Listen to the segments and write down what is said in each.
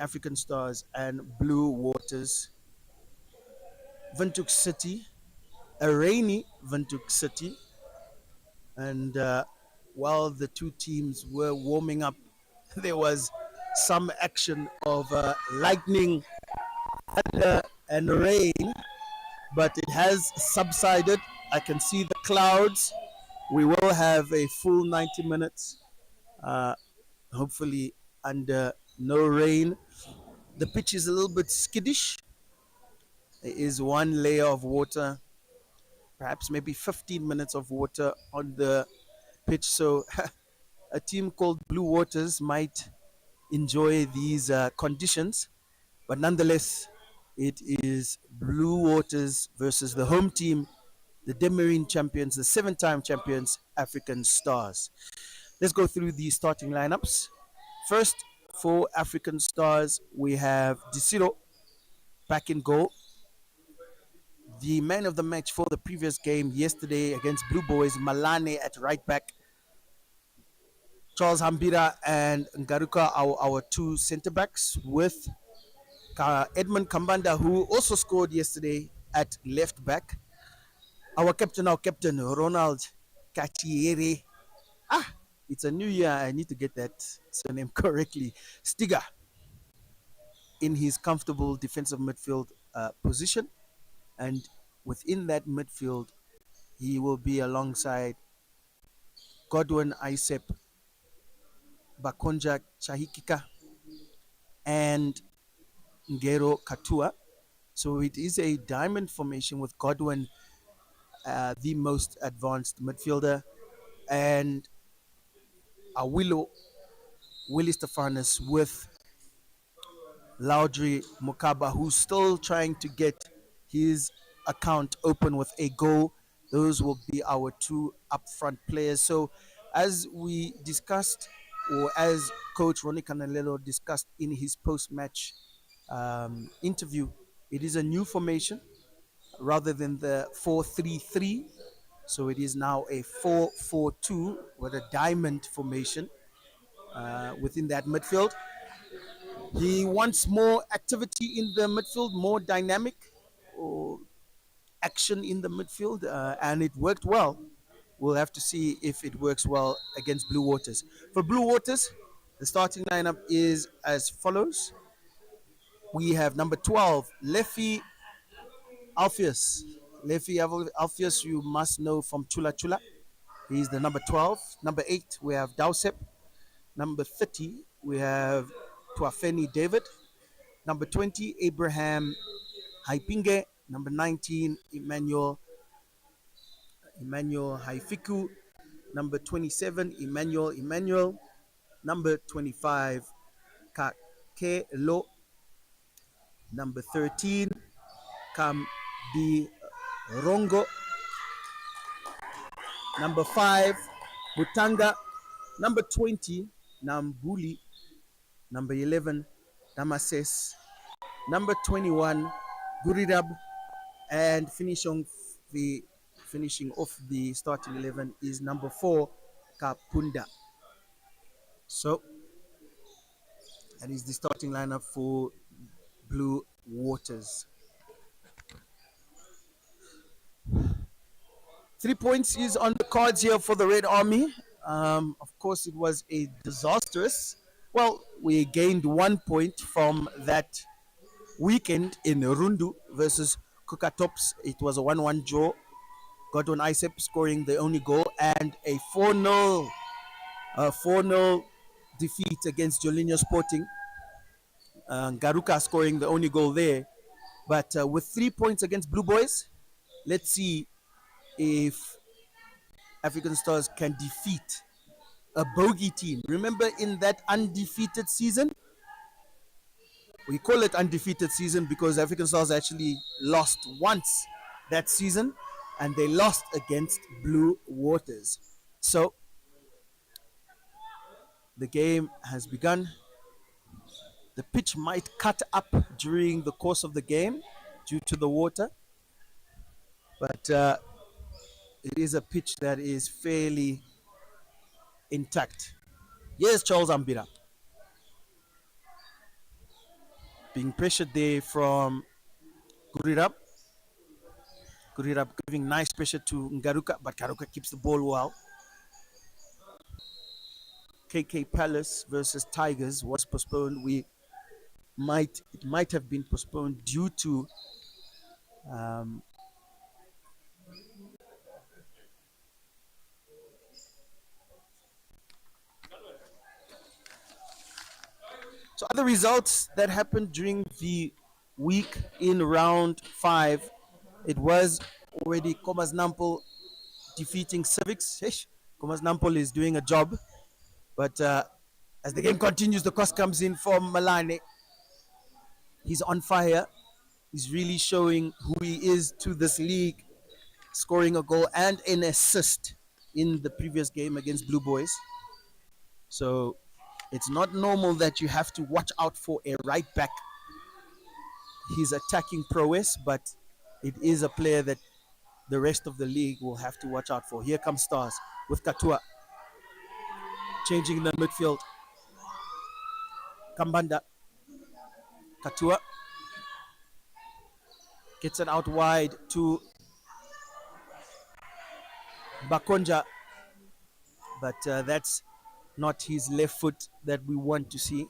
African Stars and Blue Waters. Windhoek City, a rainy Windhoek City, and while the two teams were warming up, there was some action of lightning, thunder, and rain, but it has subsided. I can see the clouds. We will have a full 90 minutes, hopefully under no rain. The pitch is a little bit skittish. There is one layer of water, perhaps maybe 15 minutes of water on the pitch. So a team called Blue Waters might enjoy these conditions, but nonetheless, it is Blue Waters versus the home team, the Debmarin champions, the 7-time champions, African Stars. Let's go through the starting lineups. First, for African Stars, we have Disiro back in goal. The man of the match for the previous game yesterday against Blue Boys, Malane at right back. Charles Hambira and Ngaruka are our two centre backs, with Edmund Kambanda, who also scored yesterday, at left back. Our captain, Ronald Kachiere. It's a new year. I need to get that surname correctly. Stiga in his comfortable defensive midfield position. And within that midfield, he will be alongside Godwin Isep, Bakonja Chahikika, and Ngero Katua. So it is a diamond formation with Godwin, the most advanced midfielder, and Willie Stefanus with Laudry Mukaba, who's still trying to get his account open with a goal. Those will be our two upfront players. So, as we discussed, or as Coach Ronnie Canalelo discussed in his post-match interview, it is a new formation rather than the 4-3-3. So it is now a 4-4-2 with a diamond formation within that midfield. He wants more activity in the midfield, more dynamic or action in the midfield, and it worked well. We'll have to see if it works well against Blue Waters. For Blue Waters, the starting lineup is as follows. We have number 12, Lefi Alpheus. Lefi Alpheus, you must know from Chula Chula. He's the number 12. Number 8, we have Dausep. Number 30, we have Tuafeni David. Number 20, Abraham Haipinge. Number 19, Emmanuel Haifiku. Number 27, Emmanuel. Number 25, Kakelo. Number 13, Kambi Rongo. Number 5, Butanga. Number 20, Nambuli. Number 11, Damases. Number 21, Gurirab. And finishing off the starting 11 is number 4, Kapunda. So that is the starting lineup for Blue Waters. 3 points is on the cards here for the Red Army. Of course, it was a disastrous. Well, we gained 1 point from that weekend in Rundu versus Kukatops. It was a 1-1 draw. Godwin Isep scoring the only goal, and a 4-0 defeat against Jolinho Sporting. Garuka scoring the only goal there. But with 3 points against Blue Boys, let's see if African Stars can defeat a bogey team. Remember, in that undefeated season, we call it undefeated season because African Stars actually lost once that season, and they lost against Blue Waters. So the game has begun. The pitch might cut up during the course of the game due to the water, but it is a pitch that is fairly intact. Yes, Charles Ambira. Being pressured there from Gurirab. Gurirab giving nice pressure to Ngaruka, but Ngaruka keeps the ball well. KK Palace versus Tigers was postponed. It might have been postponed due to um, so other results that happened during the week in round 5. It was already Komas Nampol defeating Civics. Komas Nampol is doing a job, but as the game continues, the cross comes in from Malane. He's on fire. He's really showing who he is to this league, scoring a goal and an assist in the previous game against Blue Boys. So it's not normal that you have to watch out for a right back. His attacking prowess, but it is a player that the rest of the league will have to watch out for. Here comes Stars with Katua changing the midfield. Kambanda. Katua gets it out wide to Bakonja, but that's not his left foot that we want to see.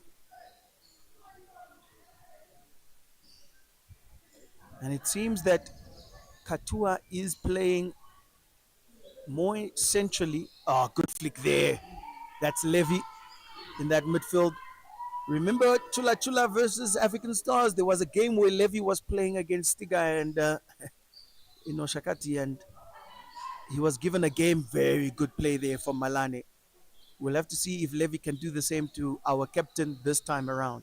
And it seems that Katua is playing more centrally. Oh, good flick there. That's Levy in that midfield. Remember Chula Chula versus African Stars? There was a game where Levy was playing against Stiga and Shakati, and he was given a game. Very good play there from Malane. We'll have to see if Levy can do the same to our captain this time around.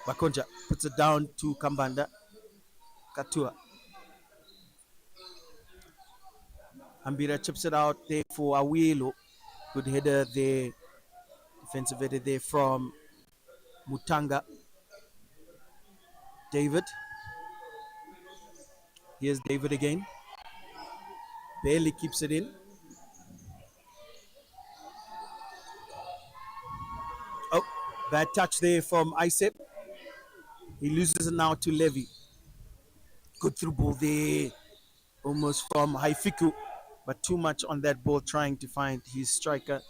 Bakonja puts it down to Kambanda. Katua. Ambira chips it out there for Awilo. Good header there. Defensive header there from Mutanga. David. Here's David again. Barely keeps it in. Oh, bad touch there from Isep. He loses it now to Levy. Good through ball there. Almost from Haifiku. But too much on that ball trying to find his striker.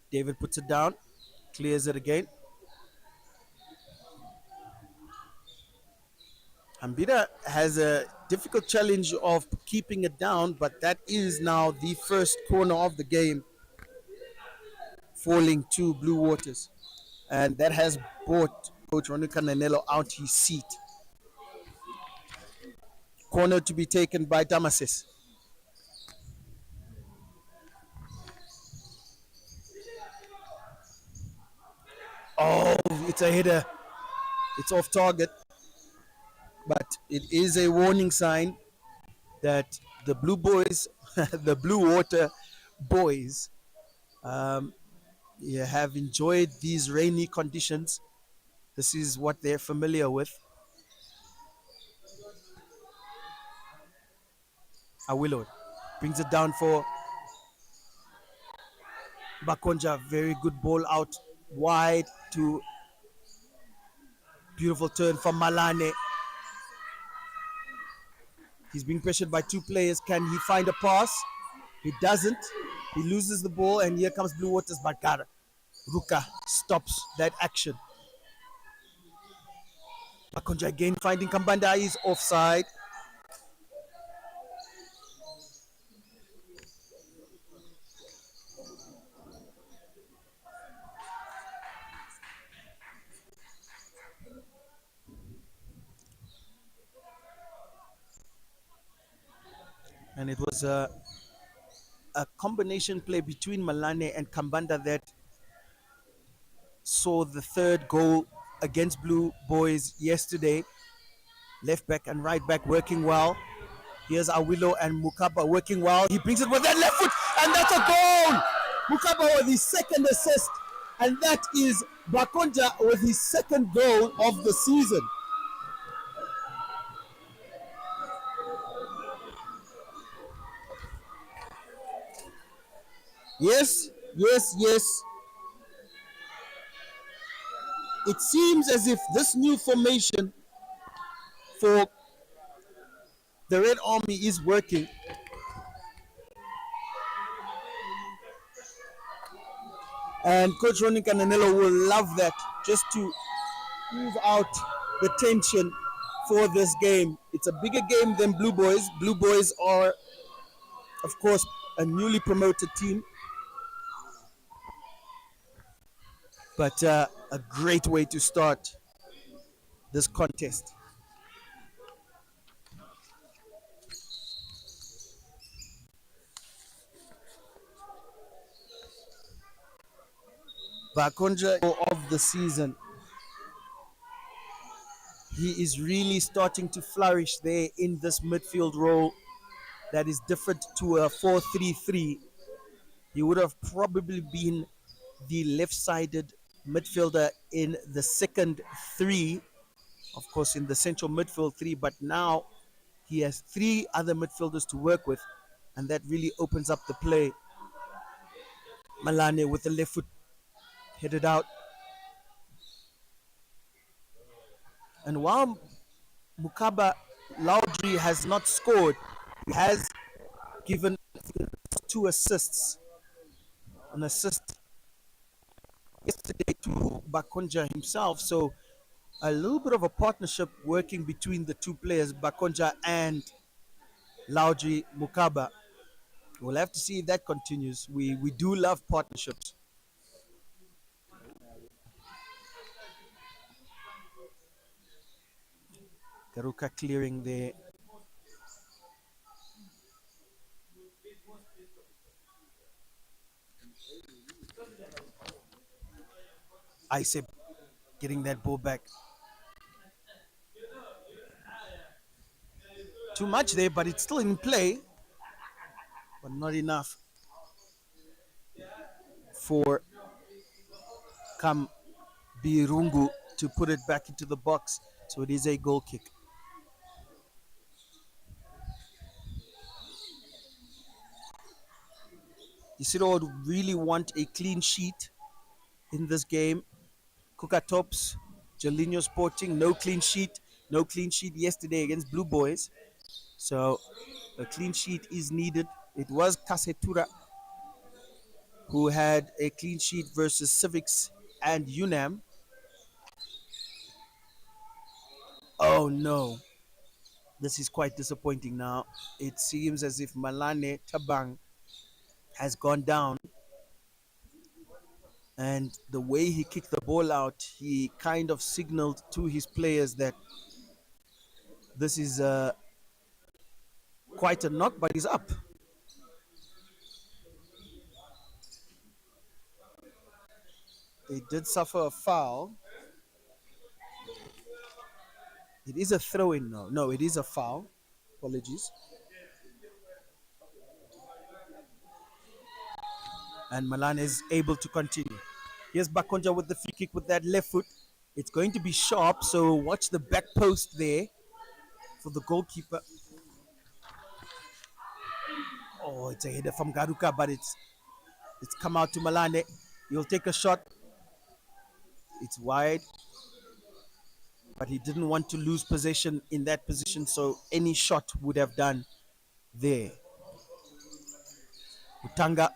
David puts it down. Clears it again. Ambira has a difficult challenge of keeping it down, but that is now the first corner of the game falling to Blue Waters. And that has brought Coach Ronica Nanello out his seat. Corner to be taken by Damasis. Oh, it's a header. It's off target. But it is a warning sign that the Blue Boys, the Blue Water Boys, have enjoyed these rainy conditions. This is what they're familiar with. Awilo brings it down for Bakonja. Very good ball out wide to beautiful turn from Malane. He's being pressured by two players. Can he find a pass? He doesn't. He loses the ball, and here comes Blue Waters. But Ruka stops that action. Bakonja again finding Kambanda is offside. And it was a combination play between Malane and Kambanda that saw the third goal against Blue Boys yesterday. Left back and right back working well. Here's Awilo and Mukaba working well. He brings it with that left foot, and that's a goal. Mukaba with his second assist, and that is Bakonja with his second goal of the season. Yes, yes, yes. It seems as if this new formation for the Red Army is working. And Coach Ronnie Cananello will love that, just to move out the tension for this game. It's a bigger game than Blue Boys. Blue Boys are, of course, a newly promoted team, but a great way to start this contest. Bakonja of the season, he is really starting to flourish there in this midfield role that is different to a 4-3-3. He would have probably been the left-sided midfielder in the second three, of course, in the central midfield three, but now he has three other midfielders to work with, and that really opens up the play. Malane with the left foot headed out. And while Mukaba Laudry has not scored, he has given two assists. An assist yesterday to Bakonja himself. So a little bit of a partnership working between the two players, Bakonja and Laudry Mukaba. We'll have to see if that continues. We do love partnerships. Karuka clearing there. Isep getting that ball back. Too much there, but it's still in play. But not enough for Kam Birungu to put it back into the box. So it is a goal kick. Isiro would really want a clean sheet in this game. Kuka Tops, Jolinho Sporting, no clean sheet. No clean sheet yesterday against Blue Boys. So a clean sheet is needed. It was Kasetura who had a clean sheet versus Civics and UNAM. Oh no. This is quite disappointing now. It seems as if Malane Tabang has gone down. And the way he kicked the ball out, he kind of signaled to his players that this is quite a knock, but he's up. They did suffer a foul. It is a throw in now. No, it is a foul. Apologies. And Milan is able to continue. Here's Bakonja with the free kick with that left foot. It's going to be sharp, so watch the back post there for the goalkeeper. Oh, it's a header from Garuka, but it's come out to Malane. He'll take a shot. It's wide, but he didn't want to lose possession in that position, so any shot would have done there. Utanga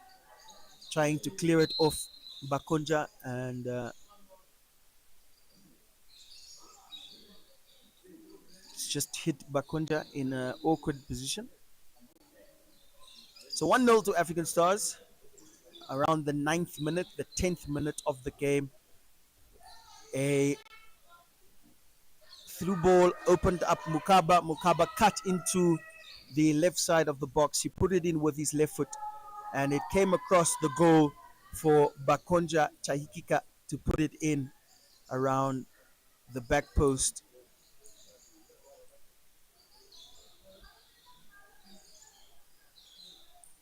trying to clear it off Bakonja, and it's just hit Bakonja in an awkward position. So 1-0 to African Stars around the 9th minute, the 10th minute of the game. A through ball opened up Mukaba. Mukaba cut into the left side of the box. He put it in with his left foot, and it came across the goal for Bakonja Chahikika to put it in around the back post.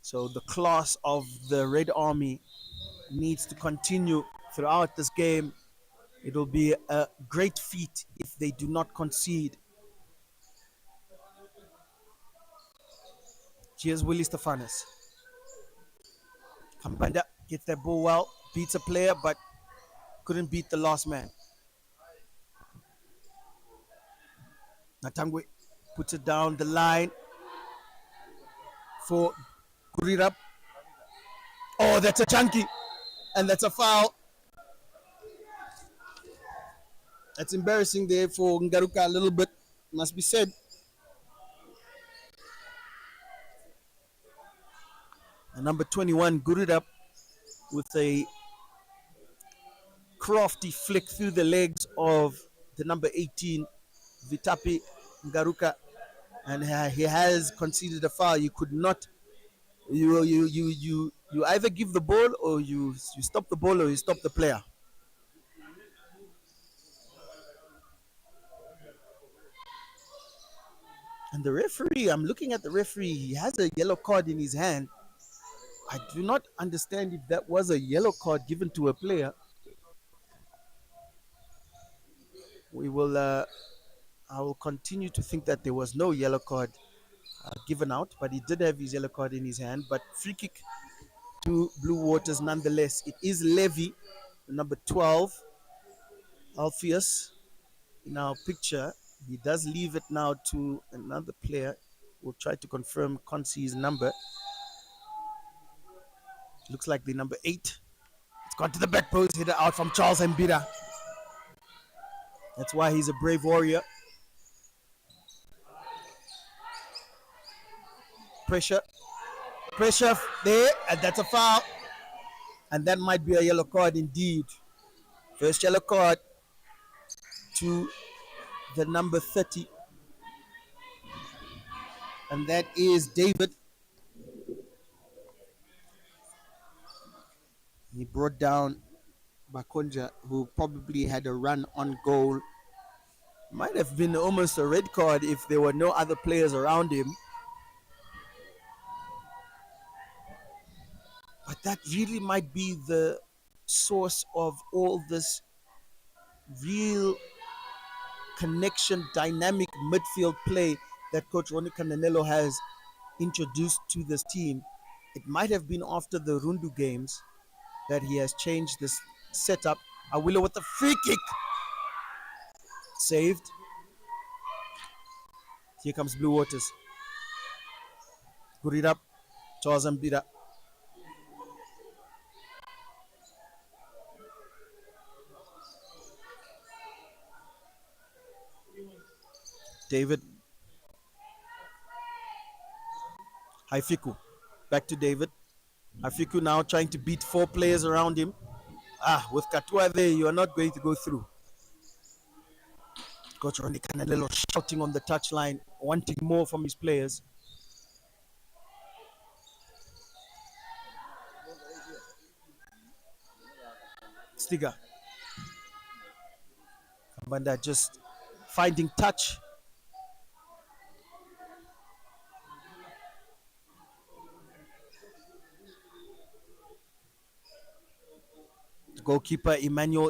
So the class of the Red Army needs to continue throughout this game. It will be a great feat if they do not concede. Here's Willie Stefanis. Kambanda gets that ball well, beats a player, but couldn't beat the last man. Natangwe puts it down the line for Kurirap. Oh, that's a chunky, and that's a foul. That's embarrassing there for Ngaruka a little bit, must be said. And number 21, Gurirap, with a crafty flick through the legs of the number 18, Vitapi Ngaruka, and he has conceded a foul. You could not, you either give the ball or you stop the ball or you stop the player. And the referee, I'm looking at the referee, he has a yellow card in his hand. I do not understand if that was a yellow card given to a player. We will, I will continue to think that there was no yellow card given out, but he did have his yellow card in his hand. But free kick to Blue Waters nonetheless. It is Levy, number 12, Alpheus, in our picture. He does leave it now to another player. We'll try to confirm Consi's number. Looks like the number 8. It's gone to the back post, hit it out from Charles Mbira. That's why he's a brave warrior. Pressure there, and that's a foul. And that might be a yellow card indeed. First yellow card to the number 30. And that is David. He brought down Bakonja, who probably had a run on goal. Might have been almost a red card if there were no other players around him. But that really might be the source of all this real connection, dynamic midfield play that Coach Ronnie Cananello has introduced to this team. It might have been after the Rundu games that he has changed this setup. Awilo with the free kick. Saved. Here comes Blue Waters. Gurirap. Charles Mbira. David. Haifiku. Back to David. Haifiku now trying to beat 4 players around him. With Katua there, you are not going to go through. Coach Ronnie Cananello shouting on the touchline, wanting more from his players. Stiga. Kambanda just finding touch. Goalkeeper Emmanuel.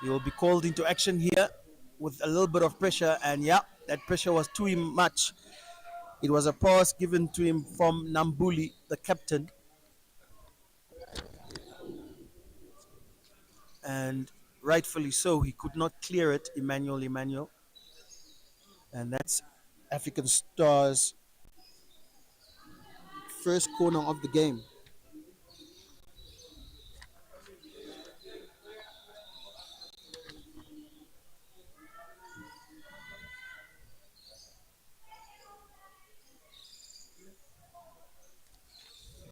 He will be called into action here with a little bit of pressure, and yeah, that pressure was too much. It was a pass given to him from Nambuli, the captain. And rightfully so, he could not clear it, Emmanuel. And that's African Stars' first corner of the game.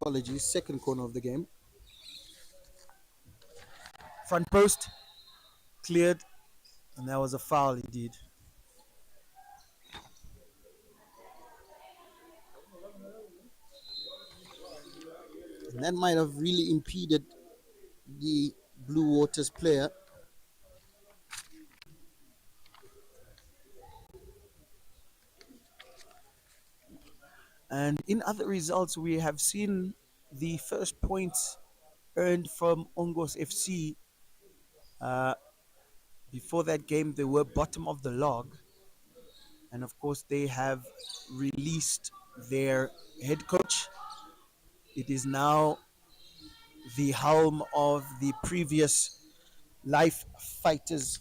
Apologies, second corner of the game. Front post, cleared, and that was a foul indeed. And that might have really impeded the Blue Waters player. And in other results, we have seen the first points earned from Ongos FC. Uh, Before that game, they were bottom of the log. And of course, they have released their head coach. It is now the helm of the previous Life Fighters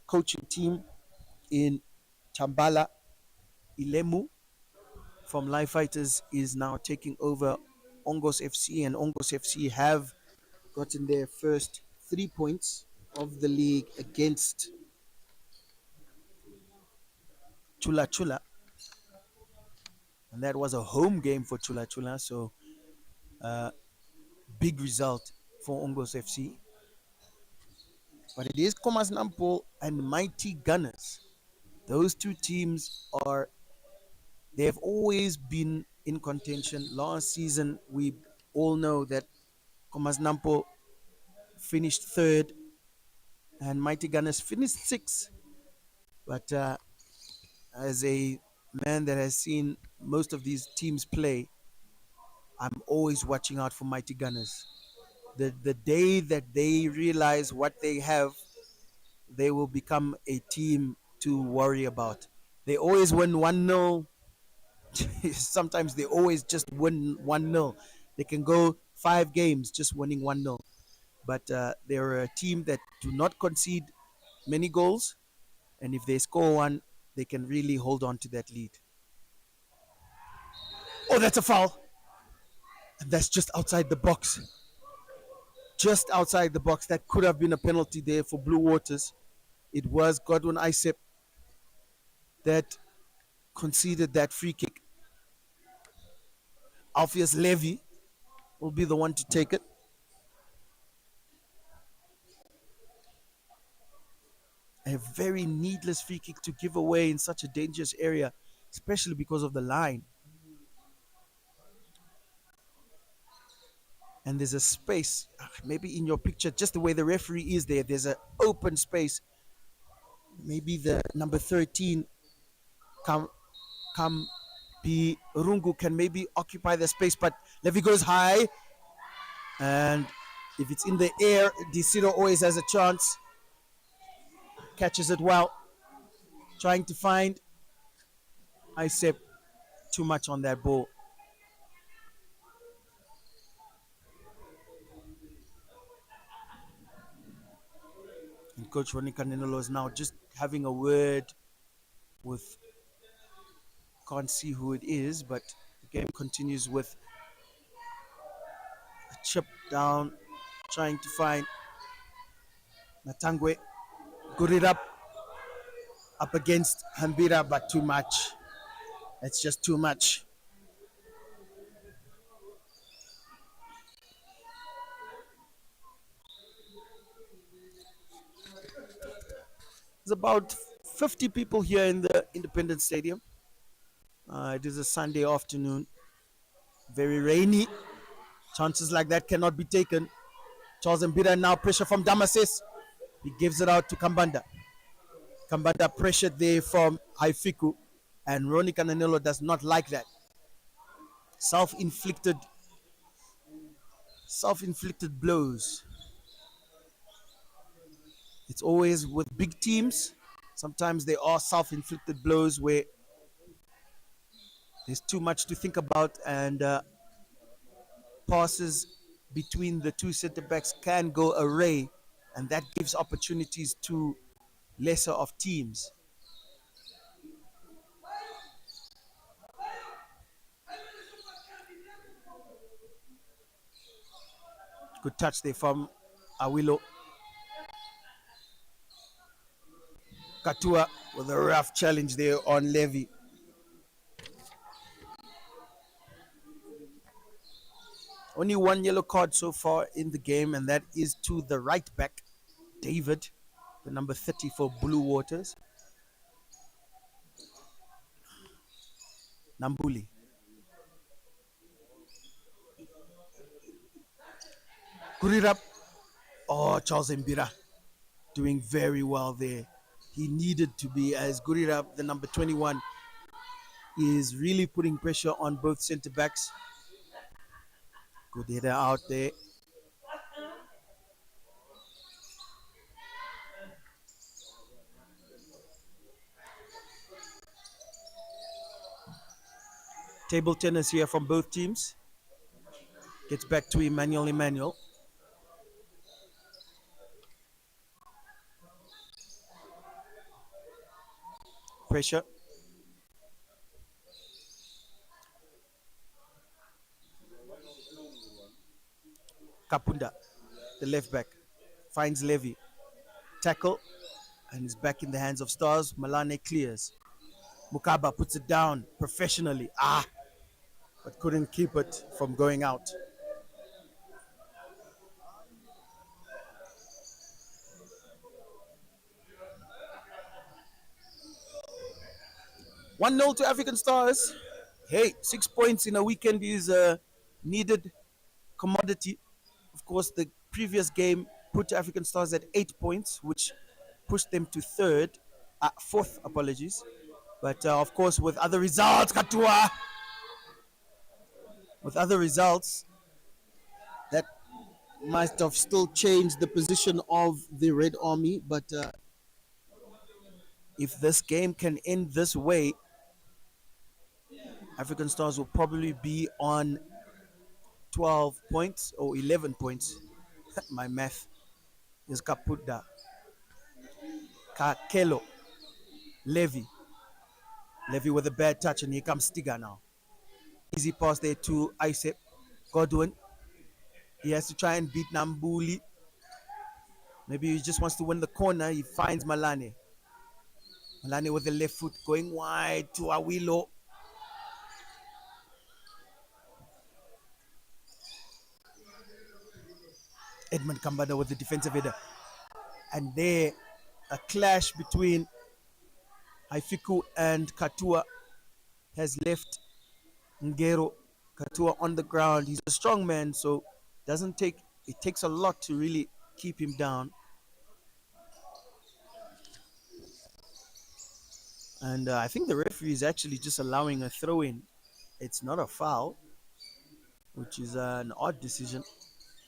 coaching team in Chambala. Ilemu from Life Fighters is now taking over Ongos FC, and Ongos FC have gotten their first 3 points of the league against Chula Chula, and that was a home game for Chula Chula. So, big result for Ongos FC. But it is Komas Nampo and Mighty Gunners. Those two teams they have always been in contention. Last season, we all know that Komas Nampo finished third and Mighty Gunners finished sixth. But as a man that has seen most of these teams play, I'm always watching out for Mighty Gunners. The day that they realize what they have, they will become a team to worry about. They always win 1-0. Sometimes they always just win 1-0. They can go 5 games just winning 1-0. But they're a team that do not concede many goals. And if they score one, they can really hold on to that lead. Oh, that's a foul. And that's just outside the box. Just outside the box. That could have been a penalty there for Blue Waters. It was Godwin Isep that conceded that free kick. Alpheus Levy will be the one to take it. A very needless free kick to give away in such a dangerous area, especially because of the line. And there's a space, maybe in your picture, just the way the referee is there, there's an open space. Maybe the number 13, Kam P. Rungu, can maybe occupy the space, but Levy goes high. And if it's in the air, Desiro always has a chance. Catches it well. Trying to find Isep, too much on that ball. And Coach Ronnie Canelo is now just having a word with, can't see who it is, but the game continues with a chip down, trying to find Natangwe. Good it up against Hambira, but too much. It's just too much. There's about 50 people here in the Independence Stadium. It is a Sunday afternoon, very rainy. Chances like that cannot be taken. Charles Mbira now pressure from Damasis. He gives it out to Kambanda. Kambanda pressured there from Haifiku, and Ronnie Cananelo does not like that. Self-inflicted blows. It's always with big teams. Sometimes there are self-inflicted blows where there's too much to think about, and passes between the two center backs can go awry, and that gives opportunities to lesser of teams. Good touch there from Awilo. Katua with a rough challenge there on Levy. Only one yellow card so far in the game, and that is to the right back, David, the number 30 for Blue Waters. Nambuli. Kurirap. Oh, Charles Mbira doing very well there. He needed to be, as Gurirap, the number 21, is really putting pressure on both centre backs. Good header out there. Table tennis here from both teams. Gets back to Emmanuel. Pressure. Kapunda, the left back, finds Levy. Tackle, and is back in the hands of Stars. Malane clears. Mukaba puts it down professionally. But couldn't keep it from going out. 1-0 to African Stars. Hey, 6 points in a weekend is a needed commodity. Of course, the previous game put African Stars at 8 points, which pushed them to fourth, apologies. But of course, with other results, Katua, with other results, that must have still changed the position of the Red Army. But if this game can end this way, African Stars will probably be on 12 points or 11 points. My math is Kapuda. Kakelo. Levy. Levy with a bad touch, and here comes Stiga now. Easy pass there to Isep. Godwin. He has to try and beat Nambuli. Maybe he just wants to win the corner. He finds Malane. Malane with the left foot going wide to Awilo. Edmund Kambada with the defensive header. And there, a clash between Haifiku and Katua has left Ngero Katua on the ground. He's a strong man, so it takes a lot to really keep him down. And I think the referee is actually just allowing a throw in. It's not a foul, which is an odd decision,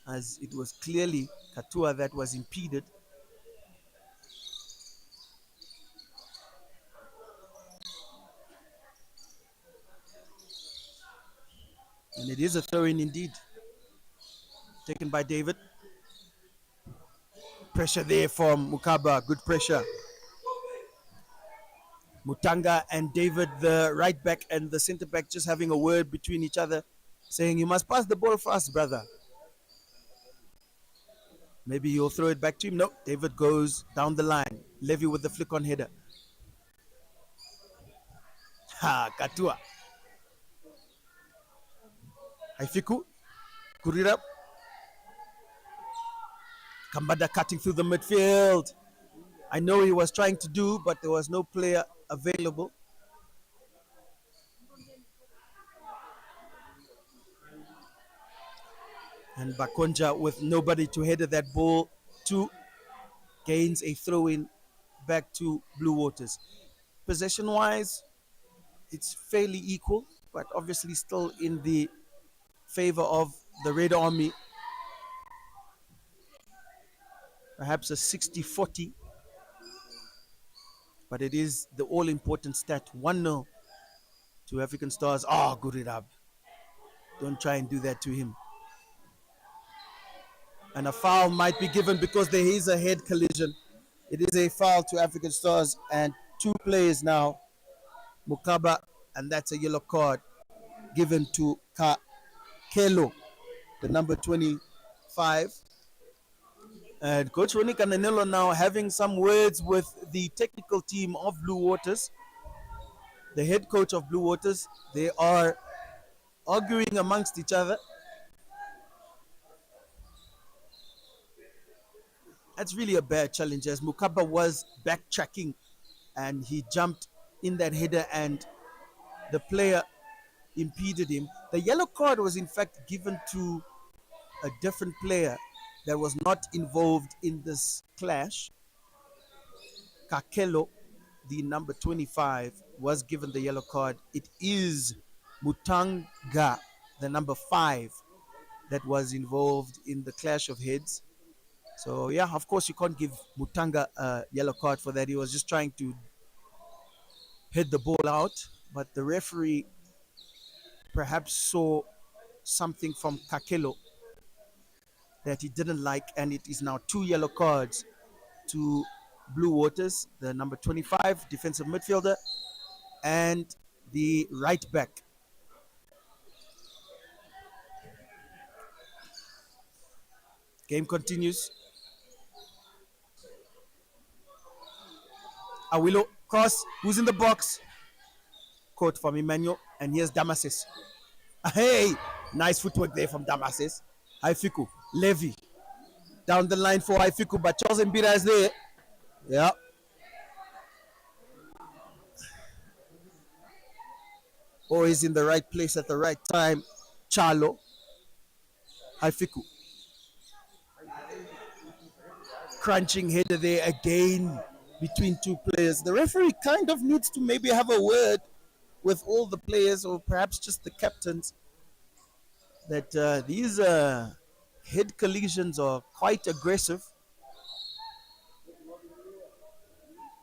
as it was clearly Katua that was impeded. And it is a throw in indeed. Taken by David. Pressure there from Mukaba. Good pressure. Mutanga and David, the right back and the centre back, just having a word between each other, saying, "You must pass the ball fast, brother." Maybe you'll throw it back to him. No, David goes down the line. Levy with the flick on header. Katua. Haifiku. Kurira. Kambada cutting through the midfield. I know he was trying to do, but there was no player available. And Bakonja, with nobody to header that ball to, gains a throw in back to Blue Waters. Possession wise, it's fairly equal, but obviously still in the favor of the Red Army. Perhaps a 60-40, but it is the all important stat. 1-0 to African Stars. Gurirab. Don't try and do that to him. And a foul might be given because there is a head collision. It is a foul to African Stars, and 2 players now, Mukaba, and that's a yellow card given to Kelo, the number 25. And Coach Ronnie Cananello now having some words with the technical team of Blue Waters, the head coach of Blue Waters. They are arguing amongst each other. That's really a bad challenge, as Mukaba was backtracking and he jumped in that header and the player impeded him. The yellow card was in fact given to a different player that was not involved in this clash. Kakelo, the number 25, was given the yellow card. It is Mutanga, the number 5, that was involved in the clash of heads. So yeah, of course you can't give Mutanga a yellow card for that. He was just trying to hit the ball out, but the referee perhaps saw something from Kakelo that he didn't like, and it is now 2 yellow cards to Blue Waters, the number 25 defensive midfielder and the right back. Game continues. Awilo cross. Who's in the box? Caught from Emmanuel, and here's Damasis. Hey, nice footwork there from Damasis. Haifiku, Levy, down the line for Haifiku, but Charles Mbira is there. Yeah. Always in the right place at the right time. Charlo, Haifiku. Crunching header there again between two players. The referee kind of needs to maybe have a word with all the players, or perhaps just the captains, that these head collisions are quite aggressive.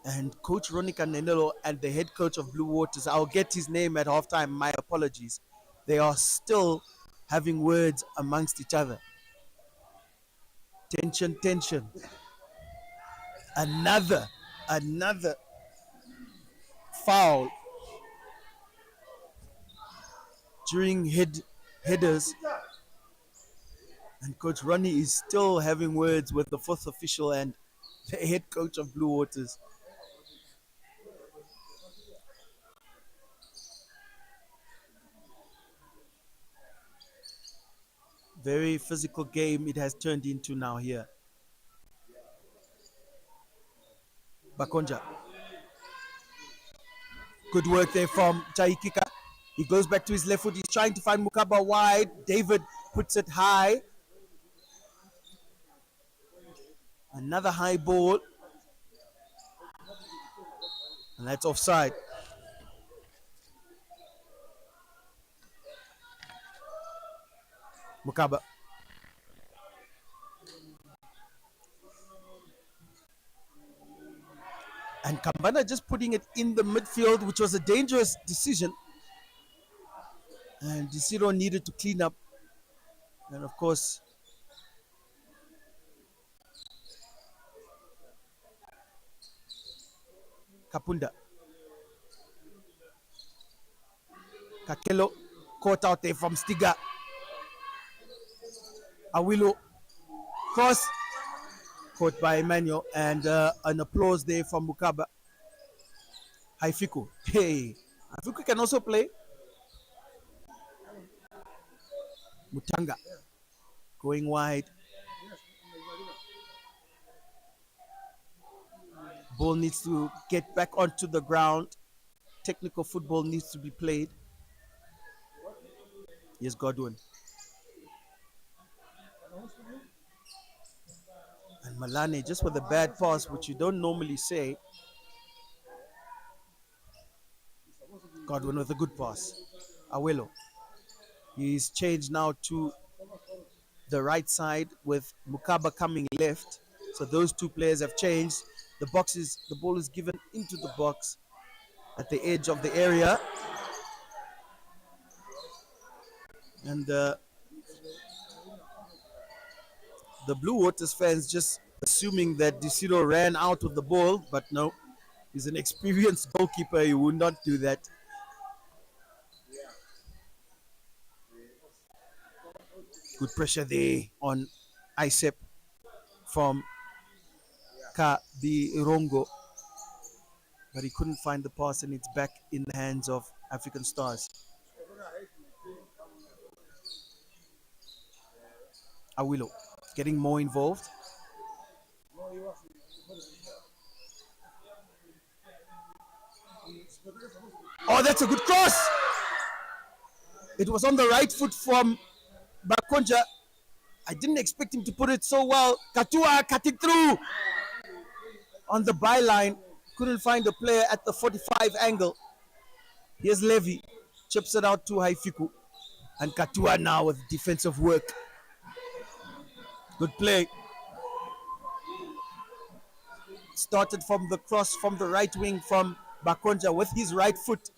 And Coach Ronica Nenelo and the head coach of Blue Waters, I'll get his name at halftime, my apologies. They are still having words amongst each other. Tension, tension. Another foul during headers. And Coach Ronnie is still having words with the fourth official and the head coach of Blue Waters. Very physical game it has turned into now here. Bakonja. Good work there from Chaikika. He goes back to his left foot. He's trying to find Mukaba wide. David puts it high. Another high ball. And that's offside. Mukaba. And Kambana just putting it in the midfield, which was a dangerous decision. And Desiro needed to clean up. And of course, Kapunda. Kakelo caught out there from Stiga. Awilo cross caught by Emmanuel, and an applause there from Mukaba. Haifiku. Hey, Haifiku can also play. Mutanga going wide. Ball needs to get back onto the ground. Technical football needs to be played. Here's Godwin. And Malane just with a bad pass, which you don't normally say. Godwin with a good pass. Awelo. He's changed now to the right side with Mukaba coming left. So those two players have changed. The ball is given into the box at the edge of the area. And the Blue Waters fans just assuming that Desiro ran out with the ball, but no, he's an experienced goalkeeper. He would not do that. Good pressure there on Isep from Kabirongo, but he couldn't find the pass, and it's back in the hands of African Stars. Awilo getting more involved. Oh, that's a good cross. It was on the right foot from Bakonja. I didn't expect him to put it so well. Katua cut it through on the byline. Couldn't find a player at the 45 angle. Here's Levy, chips it out to Haifiku. And Katua now with defensive work. Good play. Started from the cross from the right wing from Bakonja with his right foot.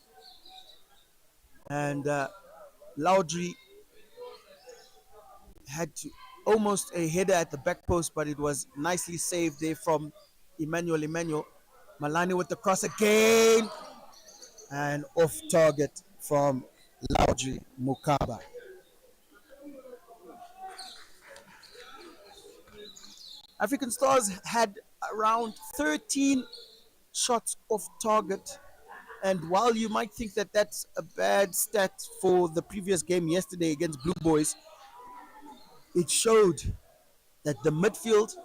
And Laudry had to almost a header at the back post, but it was nicely saved there from Emmanuel. Malani with the cross again. And off target from Laudry Mukaba. African Stars had around 13 shots off target. And while you might think that that's a bad stat for the previous game yesterday against Blue Boys, it showed that the midfield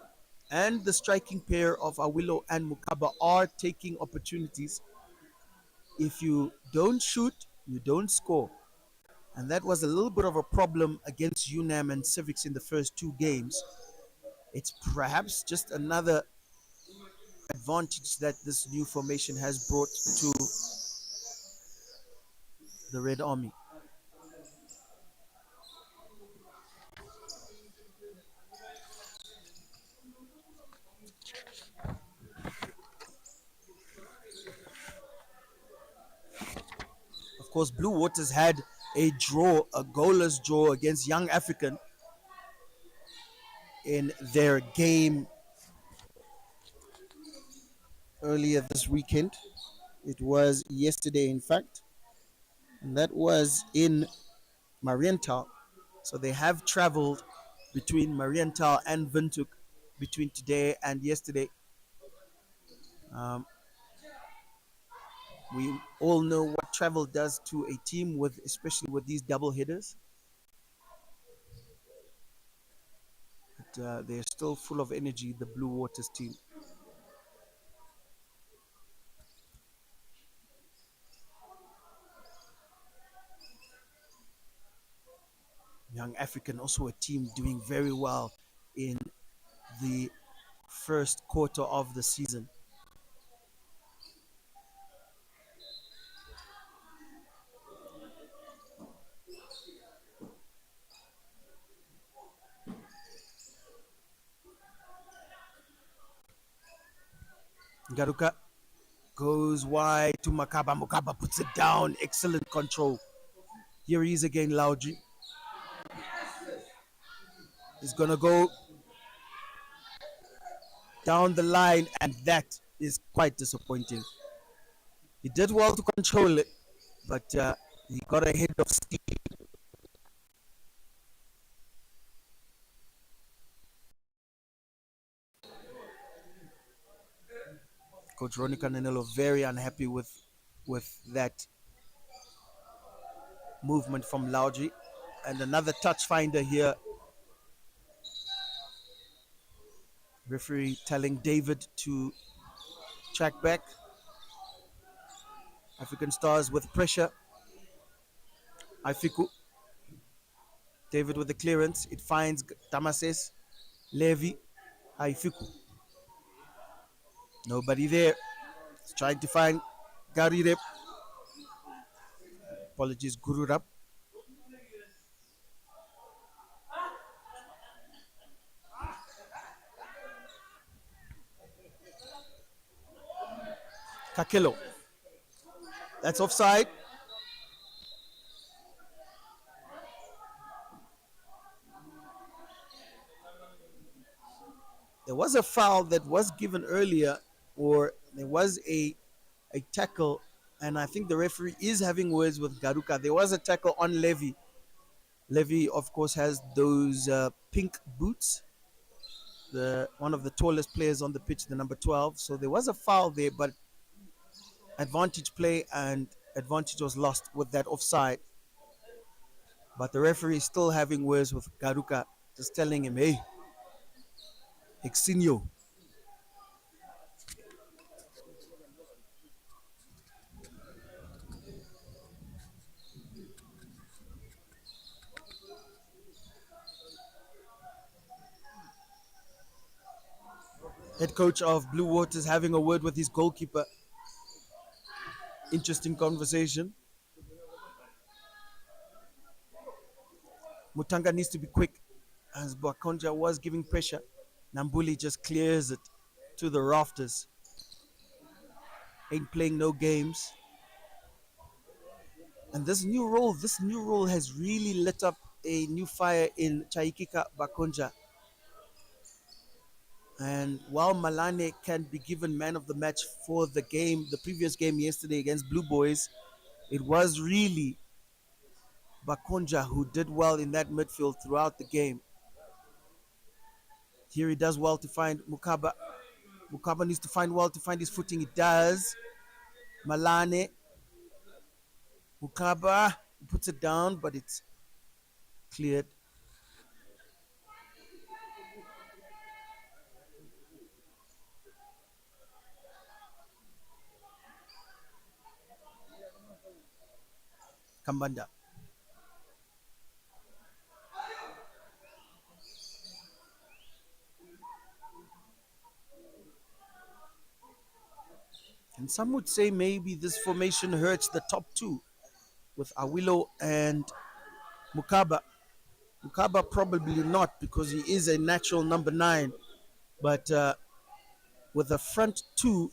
and the striking pair of Awilo and Mukaba are taking opportunities. If you don't shoot, you don't score. And that was a little bit of a problem against UNAM and Civics in the first two games. It's perhaps just another advantage that this new formation has brought to the Red Army. Of course, Blue Waters had a draw, a goalless draw against Young African in their game earlier this weekend. It was yesterday, in fact, and that was in Marienthal. So they have traveled between Marienthal and Windhoek between today and yesterday. Um, we all know what travel does to a team, with especially with these double hitters. But they're still full of energy, the Blue Waters team. Young African, also a team doing very well in the first quarter of the season. Garuka goes wide to Makaba. Mukaba puts it down. Excellent control. Here he is again, Laudry. He's going to go down the line, and that is quite disappointing. He did well to control it, but he got ahead of steam. Coach Ronica Nanello very unhappy with that movement from Laudry. And another touch finder here. Referee telling David to track back. African Stars with pressure. Aifiku. David with the clearance. It finds Damases. Levy. Aifiku. Nobody there. He's trying to find Garirep. Apologies, Gururap. Kakelo. That's offside. There was a foul that was given earlier, or there was a tackle, and I think the referee is having words with Garuka. There was a tackle on Levy. Levy, of course, has those pink boots. The one of the tallest players on the pitch, the number 12. So there was a foul there, but advantage play, and advantage was lost with that offside. But the referee is still having words with Garuka, just telling him, hey, Exinio. Head coach of Blue Waters having a word with his goalkeeper. Interesting conversation. Mutanga needs to be quick as Bakonja was giving pressure. Nambuli just clears it to the rafters. Ain't playing no games. And this new role has really lit up a new fire in Chaikika Bakonja. And while Malane can be given man of the match for the game, the previous game yesterday against Blue Boys, it was really Bakonja who did well in that midfield throughout the game. Here he does well to find Mukaba. Mukaba needs to find well to find his footing. He does. Malane. Mukaba puts it down, but it's cleared. Kambanda. And some would say maybe this formation hurts the top two with Awilo and Mukaba. Mukaba probably not because he is a natural number 9. But with the front two,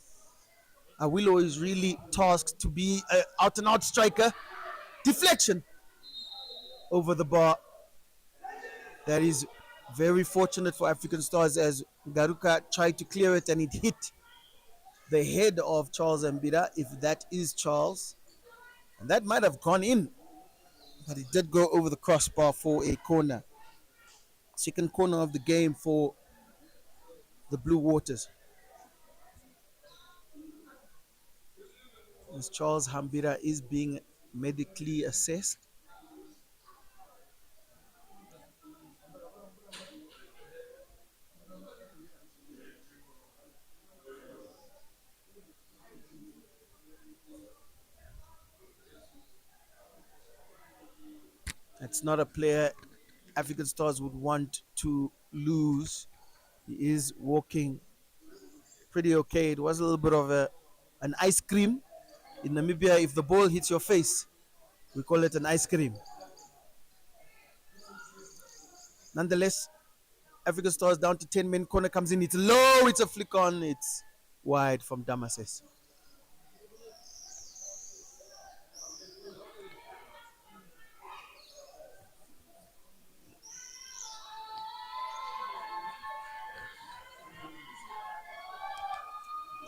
Awilo is really tasked to be an out and out striker. Deflection over the bar. That is very fortunate for African Stars as Garuka tried to clear it and it hit the head of Charles Mbida, if that is Charles. And that might have gone in, but it did go over the crossbar for a corner. Second corner of the game for the Blue Waters. As Charles Hambira is being medically assessed. That's not a player African Stars would want to lose. He is walking pretty okay. It was a little bit of an ice cream. In Namibia, if the ball hits your face, we call it an ice cream. Nonetheless, African Stars down to 10 men. Corner comes in. It's low. It's a flick on. It's wide from Damases.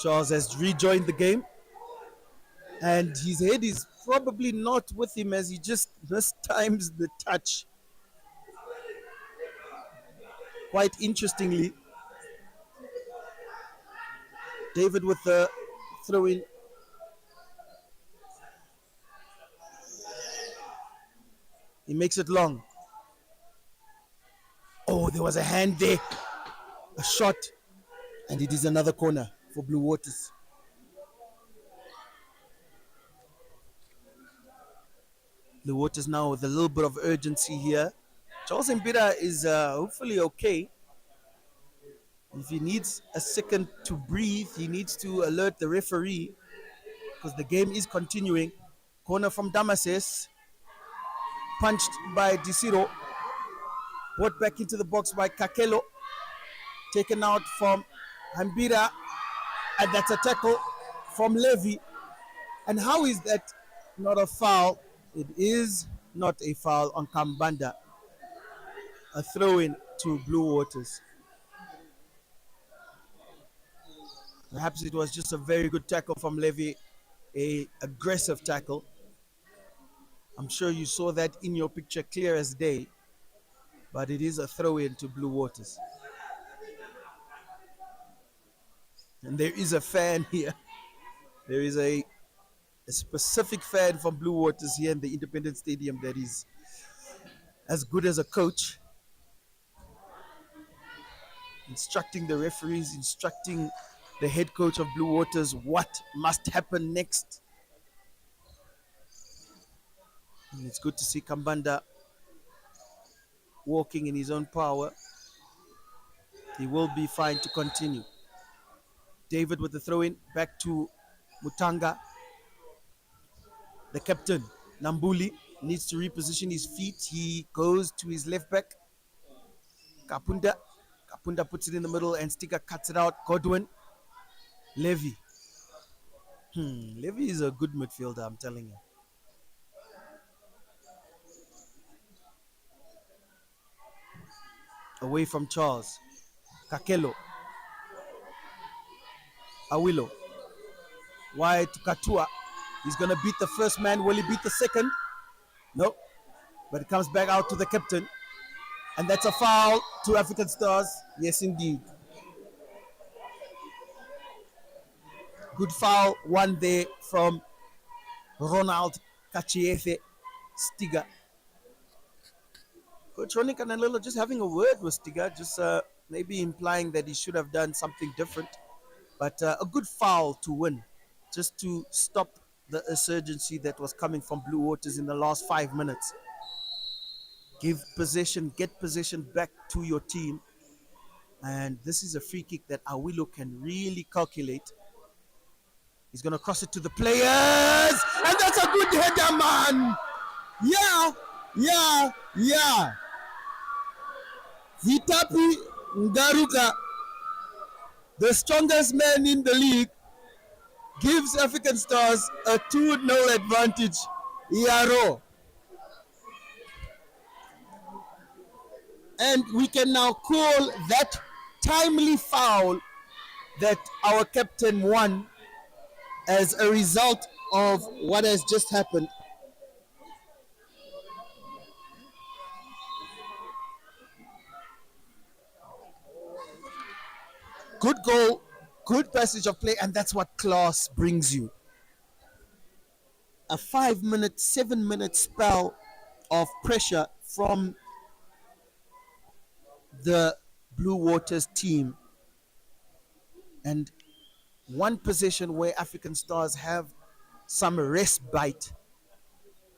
Charles has rejoined the game. And his head is probably not with him as he just mistimes the touch. Quite interestingly, David with the throw in. He makes it long. Oh, there was a hand there. A shot. And it is another corner for Blue Waters. Blue Waters now with a little bit of urgency here. Charles Mbida is hopefully okay. If he needs a second to breathe, he needs to alert the referee because the game is continuing. Corner from Damases. Punched by Disiro. Brought back into the box by Kakelo. Taken out from Hambira. And that's a tackle from Levy. And how is that not a foul? It is not a foul on Kambanda. A throw-in to Blue Waters. Perhaps it was just a very good tackle from Levy. A aggressive tackle. I'm sure you saw that in your picture clear as day. But it is a throw-in to Blue Waters. And there is a fan here. There is a specific fan from Blue Waters here in the Independent Stadium that is as good as a coach. Instructing the referees, instructing the head coach of Blue Waters what must happen next. And it's good to see Kambanda walking in his own power. He will be fine to continue. David with the throw-in, back to Mutanga. The captain, Nambuli. needs to reposition his feet. He goes to his left back. Kapunda. Kapunda puts it in the middle and Sticker cuts it out. Godwin. Levy. Levy is a good midfielder, I'm telling you. Away from Charles. Kakelo. Awilo. Wide to Katua. He's going to beat the first man. Will he beat the second? No. But it comes back out to the captain. And that's a foul to African Stars. Yes, indeed. Good foul. One there from Ronald Kachiefe Stiga. Coach Ronnie Canelolo just having a word with Stiga, just maybe implying that he should have done something different. But a good foul to win, just to stop the insurgency that was coming from Blue Waters in the last 5 minutes. Give possession, get possession back to your team. And this is a free kick that Awilo can really calculate. He's going to cross it to the players. And that's a good header, man. Yeah. Vitapi Ngaruka, the strongest man in the league, gives African Stars a 2-0 advantage. Yaro. And we can now call that timely foul that our captain won as a result of what has just happened. Good goal, good passage of play, and that's what class brings you. A 5-minute, 7-minute spell of pressure from the Blue Waters team, and one possession where African Stars have some respite.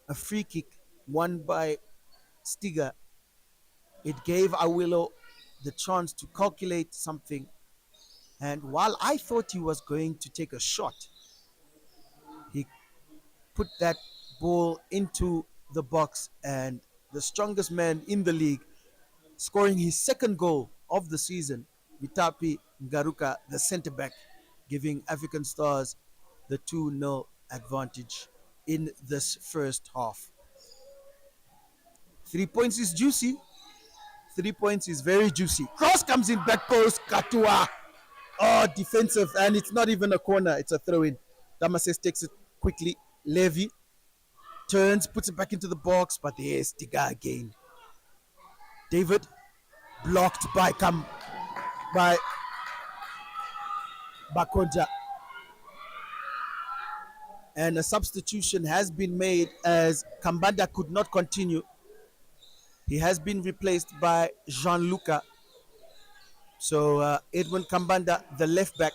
A free kick won by Stiga. It gave Awilo the chance to calculate something. And while I thought he was going to take a shot, he put that ball into the box, and the strongest man in the league, scoring his second goal of the season, Vitapi Ngaruka, the centre back, giving African Stars the 2-0 advantage in this first half. 3 points is juicy. 3 points is very juicy. Cross comes in, back post, Katua. Oh, defensive, and it's not even a corner, it's a throw-in. Damases takes it quickly. Levy turns, puts it back into the box, but there's Tiga again. David blocked by Bakonja. And a substitution has been made as Kambanda could not continue. He has been replaced by Jean-Luca. So Edwin Kambanda, the left back,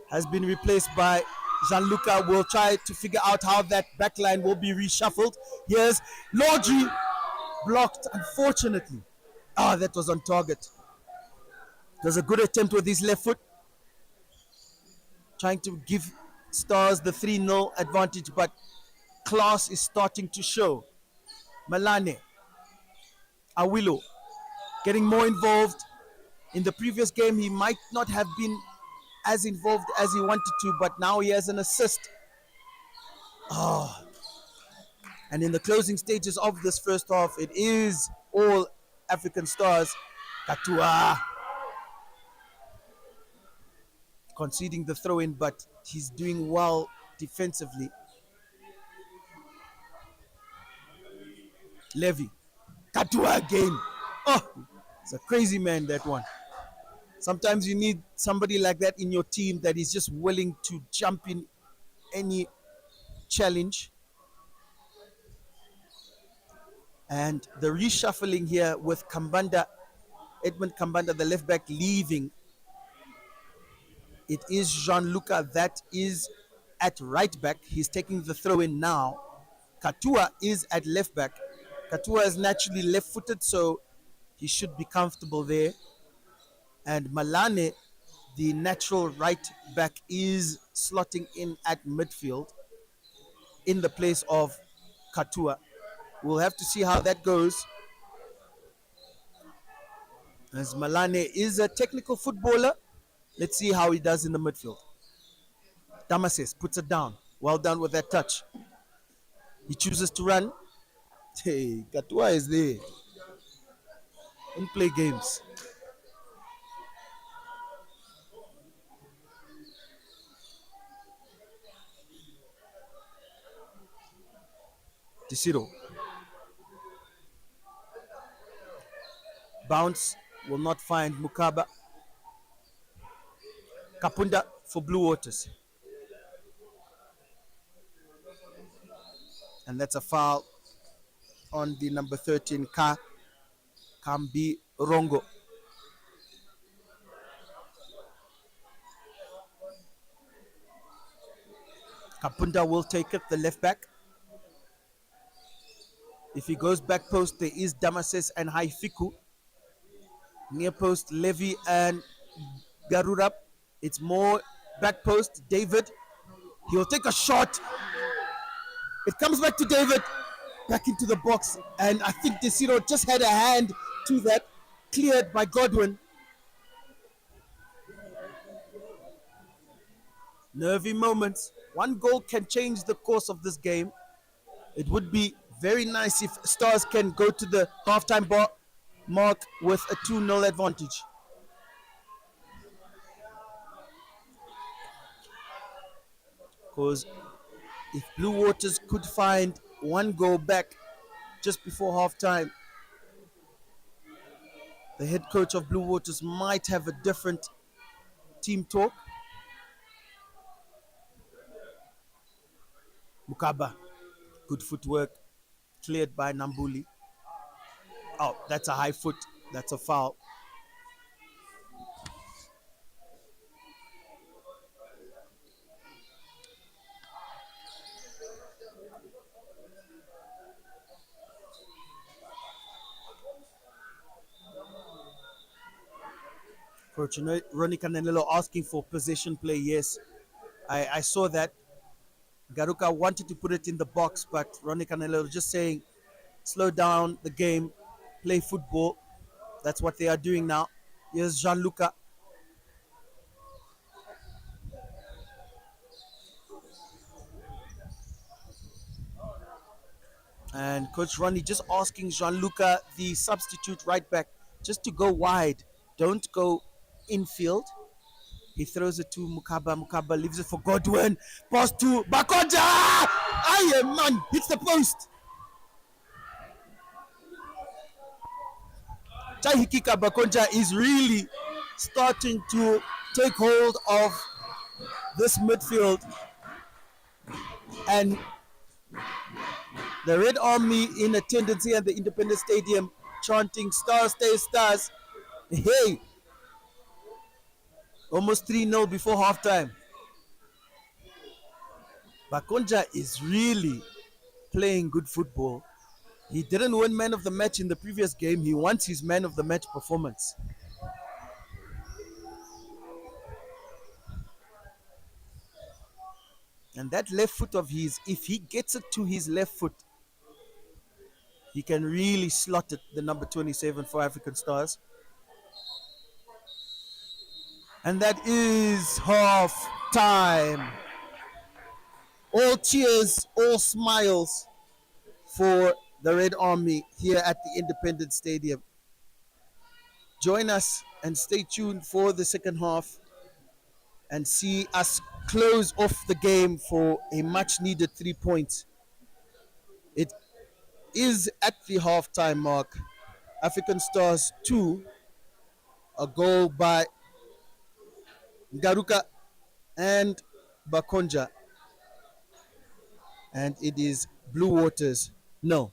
has been replaced by Jean-Luca. Will try to figure out how that back line will be reshuffled. Here's Lodri, blocked, unfortunately. That was on target. There's a good attempt with his left foot, trying to give Stars the 3-0 advantage, but class is starting to show. Malane, Awilo, getting more involved. In the previous game, he might not have been as involved as he wanted to, but now he has an assist. And in the closing stages of this first half, it is all African Stars. Katua conceding the throw-in, but he's doing well defensively. Levy, Katua again. It's a crazy man, that one. Sometimes you need somebody like that in your team that is just willing to jump in any challenge. And the reshuffling here with Kambanda, Edmund Kambanda, the left back, leaving. It is Jean-Luca that is at right back. He's taking the throw in now. Katua is at left back. Katua is naturally left-footed, so he should be comfortable there. And Malane, the natural right back, is slotting in at midfield in the place of Katua. We'll have to see how that goes. As Malane is a technical footballer, let's see how he does in the midfield. Damasis puts it down. Well done with that touch. He chooses to run. Hey, Katua is there. Don't play games. Desiro. Bounce will not find Mukaba. Kapunda for Blue Waters. And that's a foul on the number 13, Kambi Rongo. Kapunda will take it, the left back. If he goes back post, there is Damases and Haifiku. Near post, Levy and Garurap. It's more back post, David. He'll take a shot. It comes back to David. Back into the box. And I think Desiro just had a hand to that. Cleared by Godwin. Nervy moments. One goal can change the course of this game. It would be very nice if Stars can go to the halftime mark with a 2-0 advantage. Because if Blue Waters could find one goal back just before halftime, the head coach of Blue Waters might have a different team talk. Mukaba, good footwork, cleared by Nambuli. Oh, that's a high foot. That's a foul. Coach Ronnie Canelo asking for possession play. Yes, I saw that. Garuka wanted to put it in the box, but Ronnie Canelo was just saying, slow down the game, play football. That's what they are doing now. Here's Gianluca. And Coach Ronnie just asking Gianluca, the substitute right back, just to go wide. Don't go infield. He throws it to Mukaba. Mukaba leaves it for Godwin. Pass to Bakonja. Aye, man. Hits the post. Chahikika Bakonja is really starting to take hold of this midfield. And the Red Army in attendance here at the Independence Stadium chanting Stars, stay stars. Hey, almost 3-0 before halftime. Bakonja is really playing good football. He didn't win man of the match in the previous game. He wants his man of the match performance. And that left foot of his, if he gets it to his left foot, he can really slot it, the number 27 for African Stars. And that is half time. All cheers, all smiles for the Red Army here at the Independence Stadium. Join us and stay tuned for the second half and see us close off the game for a much needed 3 points. It is at the halftime mark. African Stars 2, a goal by Garuka and Bakonja. And it is Blue Waters, no.